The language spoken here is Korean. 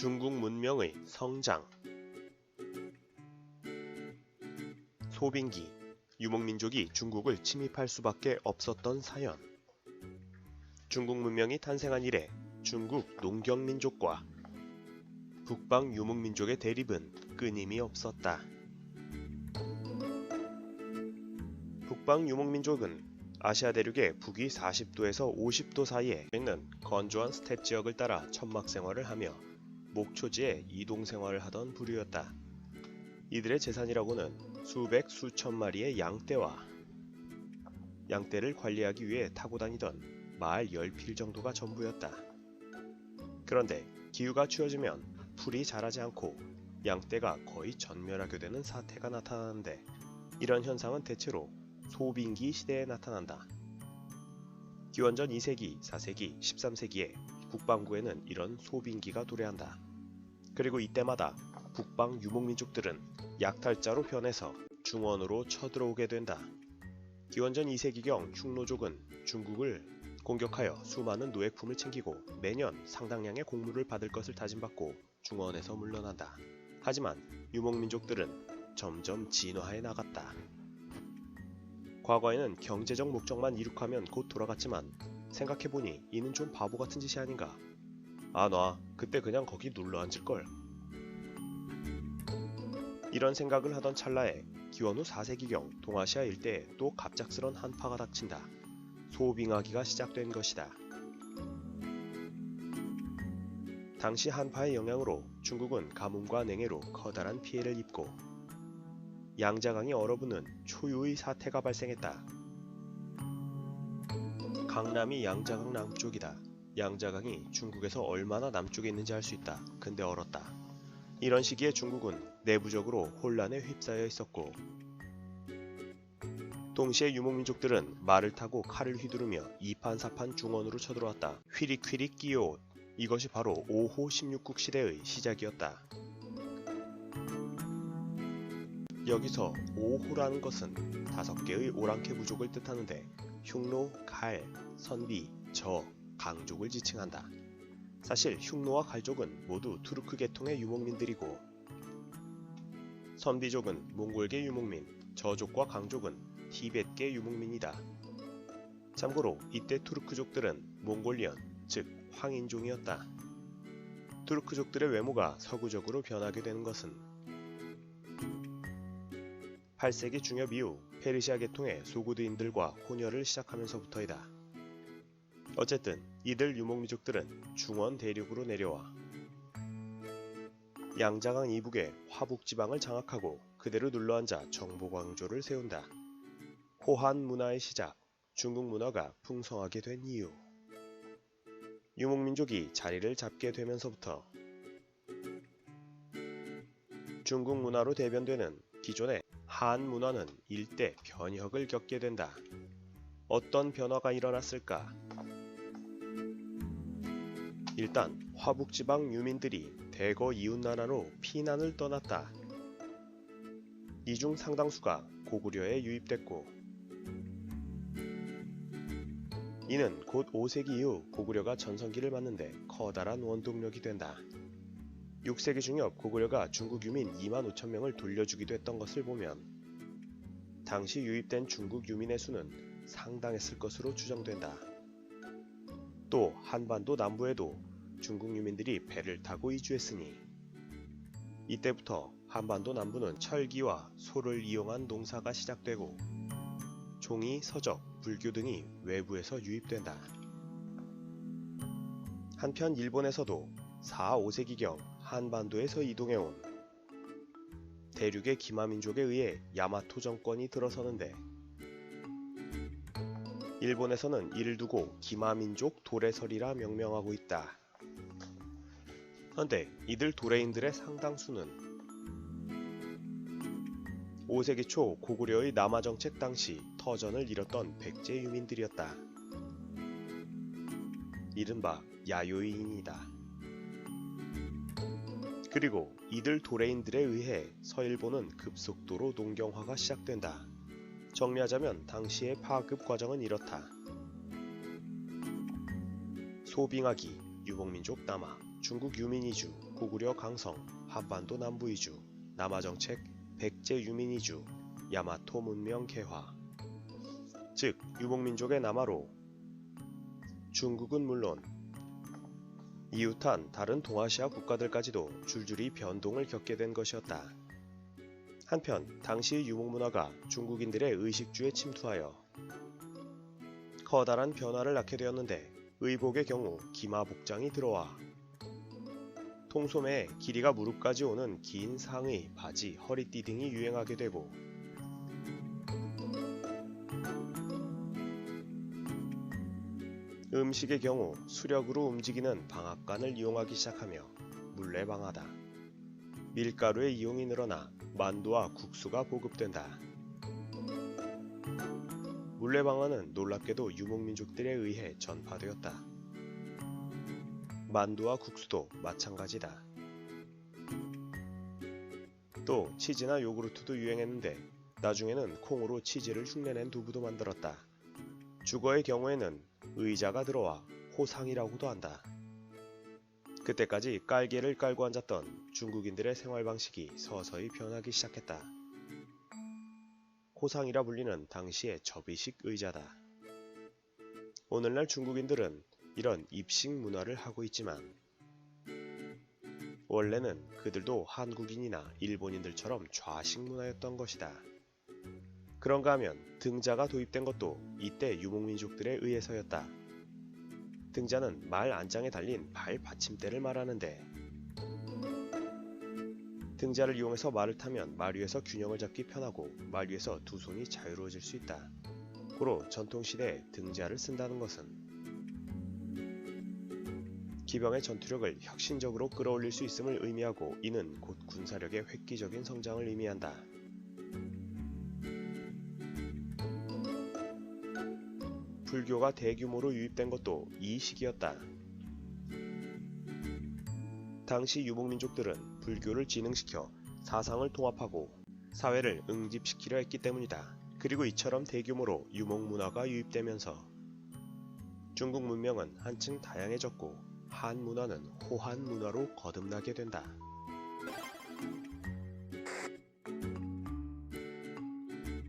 중국 문명의 성장. 소빙기, 유목민족이 중국을 침입할 수밖에 없었던 사연. 중국 문명이 탄생한 이래 중국 농경민족과 북방 유목민족의 대립은 끊임이 없었다. 북방 유목민족은 아시아 대륙의 북위 40도에서 50도 사이에 있는 건조한 스텝 지역을 따라 천막 생활을 하며 목초지에 이동 생활을 하던 부류였다. 이들의 재산이라고는 수백 수천 마리의 양떼와 양떼를 관리하기 위해 타고 다니던 말 10필 정도가 전부였다. 그런데 기후가 추워지면 풀이 자라지 않고 양떼가 거의 전멸하게 되는 사태가 나타나는데, 이런 현상은 대체로 소빙기 시대에 나타난다. 기원전 2세기, 4세기, 13세기에 북반구에는 이런 소빙기가 도래한다. 그리고 이때마다 북방 유목민족들은 약탈자로 변해서 중원으로 쳐들어오게 된다. 기원전 2세기경 흉노족은 중국을 공격하여 수많은 노획품을 챙기고 매년 상당량의 곡물을 받을 것을 다짐받고 중원에서 물러난다. 하지만 유목민족들은 점점 진화해 나갔다. 과거에는 경제적 목적만 이룩하면 곧 돌아갔지만 생각해보니 이는 좀 바보 같은 짓이 아닌가. 아, 놔. 그때 그냥 거기 눌러앉을걸. 이런 생각을 하던 찰나에 기원 후 4세기경 동아시아 일대에 또 갑작스런 한파가 닥친다. 소빙하기가 시작된 것이다. 당시 한파의 영향으로 중국은 가뭄과 냉해로 커다란 피해를 입고 양자강이 얼어붙는 초유의 사태가 발생했다. 강남이 양자강 남쪽이다. 양자강이 중국에서 얼마나 남쪽에 있는지 알 수 있다. 근데 얼었다. 이런 시기에 중국은 내부적으로 혼란에 휩싸여 있었고, 동시에 유목민족들은 말을 타고 칼을 휘두르며 이판사판 중원으로 쳐들어왔다. 휘릭휘릭 끼요. 이것이 바로 5호 16국 시대의 시작이었다. 여기서 5호라는 것은 5개의 오랑캐 부족을 뜻하는데 흉노, 갈, 선비, 저, 강족을 지칭한다. 사실 흉노와 갈족은 모두 투르크 계통의 유목민들이고, 선비족은 몽골계 유목민, 저족과 강족은 티벳계 유목민이다. 참고로 이때 투르크족들은 몽골리언, 즉 황인종이었다. 투르크족들의 외모가 서구적으로 변하게 되는 것은 8세기 중엽 이후 페르시아 계통의 소구드인들과 혼혈을 시작하면서부터이다. 어쨌든 이들 유목민족들은 중원 대륙으로 내려와 양자강 이북의 화북지방을 장악하고 그대로 눌러앉아 정보광조를 세운다. 호한 문화의 시작, 중국 문화가 풍성하게 된 이유. 유목민족이 자리를 잡게 되면서부터 중국 문화로 대변되는 기존의 한 문화는 일대 변혁을 겪게 된다. 어떤 변화가 일어났을까? 일단 화북지방 유민들이 대거 이웃나라로 피난을 떠났다. 이 중 상당수가 고구려에 유입됐고, 이는 곧 5세기 이후 고구려가 전성기를 맞는데 커다란 원동력이 된다. 6세기 중엽 고구려가 중국 유민 25,000명을 돌려주기도 했던 것을 보면 당시 유입된 중국 유민의 수는 상당했을 것으로 추정된다. 또 한반도 남부에도 중국 유민들이 배를 타고 이주했으니 이때부터 한반도 남부는 철기와 소를 이용한 농사가 시작되고 종이, 서적, 불교 등이 외부에서 유입된다. 한편 일본에서도 4, 5세기경 한반도에서 이동해온 대륙의 기마민족에 의해 야마토 정권이 들어서는데, 일본에서는 이를 두고 기마민족 도레설이라 명명하고 있다. 그런데 이들 도레인들의 상당수는 5세기 초 고구려의 남하 정책 당시 터전을 잃었던 백제 유민들이었다. 이른바 야요이인이다. 그리고 이들 도레인들에 의해 서일본은 급속도로 농경화가 시작된다. 정리하자면 당시의 파급 과정은 이렇다. 소빙하기, 유목민족 남하, 중국 유민 이주, 고구려 강성, 한반도 남부 이주, 남하 정책, 백제 유민 이주, 야마토 문명 개화. 즉 유목민족의 남하로 중국은 물론 이웃한 다른 동아시아 국가들까지도 줄줄이 변동을 겪게 된 것이었다. 한편 당시 유목문화가 중국인들의 의식주에 침투하여 커다란 변화를 낳게 되었는데, 의복의 경우 기마 복장이 들어와 통소매에 길이가 무릎까지 오는 긴 상의, 바지, 허리띠 등이 유행하게 되고, 음식의 경우 수력으로 움직이는 방앗간을 이용하기 시작하며 물레방아다. 밀가루의 이용이 늘어나 만두와 국수가 보급된다. 물레방아는 놀랍게도 유목민족들에 의해 전파되었다. 만두와 국수도 마찬가지다. 또 치즈나 요구르트도 유행했는데, 나중에는 콩으로 치즈를 흉내낸 두부도 만들었다. 주거의 경우에는 의자가 들어와 호상이라고도 한다. 그때까지 깔개를 깔고 앉았던 중국인들의 생활 방식이 서서히 변하기 시작했다. 호상이라 불리는 당시의 접이식 의자다. 오늘날 중국인들은 이런 입식 문화를 하고 있지만, 원래는 그들도 한국인이나 일본인들처럼 좌식 문화였던 것이다. 그런가 하면 등자가 도입된 것도 이때 유목민족들에 의해서였다. 등자는 말 안장에 달린 발 받침대를 말하는데, 등자를 이용해서 말을 타면 말 위에서 균형을 잡기 편하고 말 위에서 두 손이 자유로워질 수 있다. 고로 전통시대에 등자를 쓴다는 것은 기병의 전투력을 혁신적으로 끌어올릴 수 있음을 의미하고, 이는 곧 군사력의 획기적인 성장을 의미한다. 불교가 대규모로 유입된 것도 이 시기였다. 당시 유목민족들은 불교를 진흥시켜 사상을 통합하고 사회를 응집시키려 했기 때문이다. 그리고 이처럼 대규모로 유목문화가 유입되면서 중국 문명은 한층 다양해졌고 한 문화는 호한 문화로 거듭나게 된다.